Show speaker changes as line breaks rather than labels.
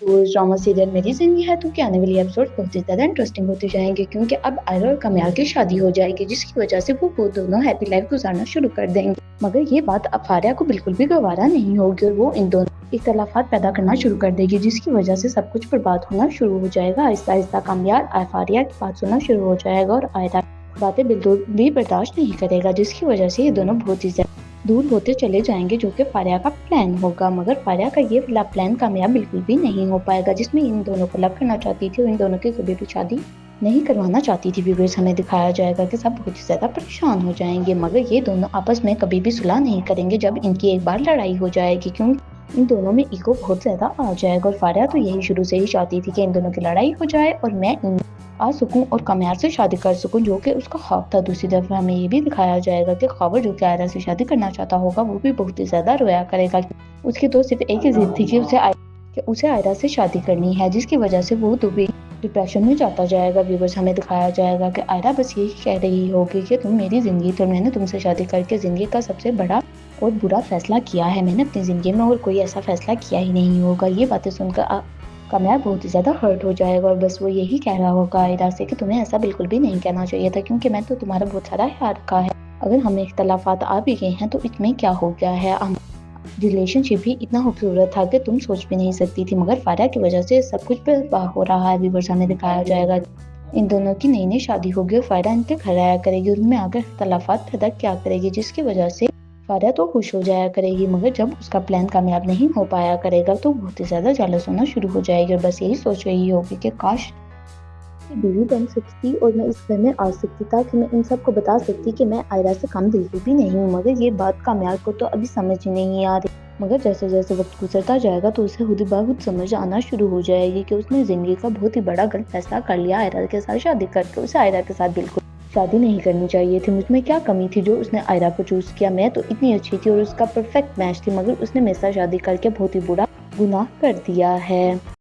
Drama serial मेरी जिंदगी है तो के आने वाली एपिसोड बहुत ही ज्यादा इंटरेस्टिंग होते जाएंगे, क्योंकि अब आयरा और कमयाल की शादी हो जाएगी, जिसकी वजह से वो दोनों हैप्पी लाइफ गुजारना शुरू कर देंगे। मगर ये बात अब फारिया को बिल्कुल भी गवारा नहीं होगी और वो इन दोनों इख्तलाफात पैदा करना शुरू कर देगी, जिसकी वजह से सब कुछ बर्बाद होना शुरू हो जाएगा। आहिस्ता आहिस्ता कमयाल फारिया की बात सुनना शुरू हो जाएगा और आयरा बातें बिल्कुल भी बर्दाश्त नहीं करेगा, जिसकी वजह से ये दोनों बहुत ही दूर होते चले जाएंगे, जो कि फारिया का प्लान होगा। मगर फारिया का ये वाला प्लान कामयाब बिल्कुल भी नहीं हो पाएगा, जिसमें इन दोनों को लव करना चाहती थी और इन दोनों की कभी भी शादी नहीं करवाना चाहती थी। व्यूअर्स, हमें दिखाया जाएगा कि सब बहुत ही ज्यादा परेशान हो जाएंगे, मगर ये दोनों आपस में कभी भी सुलह नहीं करेंगे जब इनकी एक बार लड़ाई हो जाएगी, क्योंकि इन दोनों में ईगो बहुत ज्यादा आ जाएगा। और फारिया तो यही शुरू से ही चाहती थी कि इन दोनों की लड़ाई हो जाए और मैं इन आ सकूं और कमयाल से शादी कर सकूं, जो कि उसका ख्वाब था। दूसरी तरफ हमें ये भी दिखाया जाएगा कि खबर जो कि आयरा से शादी करना चाहता होगा वो भी बहुत ही ज्यादा रोया करेगा। उसकी तो सिर्फ एक ही जिद थी कि उसे आयरा से शादी करनी है, जिसकी वजह से वो तो भी डिप्रेशन में जाता जाएगा। व्यूअर्स, हमें दिखाया जाएगा कि आयरा बस यही कह रही होगी कि तुम मेरी जिंदगी, तो मैंने तुमसे शादी करके जिंदगी का सबसे बड़ा और बुरा फैसला किया है। मैंने अपनी जिंदगी में और कोई ऐसा फैसला किया ही नहीं होगा। ये बातें सुनकर कमयाल बहुत ही ज्यादा हर्ट हो जाएगा और बस वो यही कह रहा होगा आयरा से कि तुम्हें ऐसा बिल्कुल भी नहीं कहना चाहिए था, क्योंकि मैं तो तुम्हारा बहुत सारा ख्याल रखा है। अगर हमें इख्तलाफात आ भी गए हैं तो इसमें क्या हो गया है, रिलेशनशिप भी इतना खूबसूरत था कि तुम सोच भी नहीं सकती थी, मगर फारिया की वजह से सब कुछ बर्बाद हो रहा है। व्यूअर्स, हमें दिखाया जाएगा इन दोनों की नई नई शादी होगी और फारिया इनके घर आया करेगी, उनमें आकर इख्तलाफात पैदा क्या करेगी, जिसकी वजह से फारिया तो खुश हो जाया करेगी, मगर जब उसका प्लान कामयाब नहीं हो पाया करेगा तो बहुत ही ज्यादा जेलस होना शुरू हो जाएगी और बस यही सोच रही होगी कि काश बीवी बन सकती और मैं इस घर में आ सकती, ताकि मैं इन सबको बता सकती कि मैं आयरा से कम बिल्कुल भी नहीं हूँ। मगर ये बात कामयाब को तो अभी समझ ही नहीं आ रही, मगर जैसे जैसे वक्त गुजरता जाएगा तो उसे खुद ब खुद समझ आना शुरू हो जाएगी कि उसने जिंदगी का बहुत ही बड़ा गलत फैसला कर लिया। आयरा के साथ शादी करके उसे आयरा के साथ बिल्कुल शादी नहीं करनी चाहिए थी। मुझमें क्या कमी थी जो उसने आयरा को चूज किया? मैं तो इतनी अच्छी थी और उसका परफेक्ट मैच थी, मगर उसने मेरे साथ शादी करके बहुत ही बुरा गुनाह कर दिया है।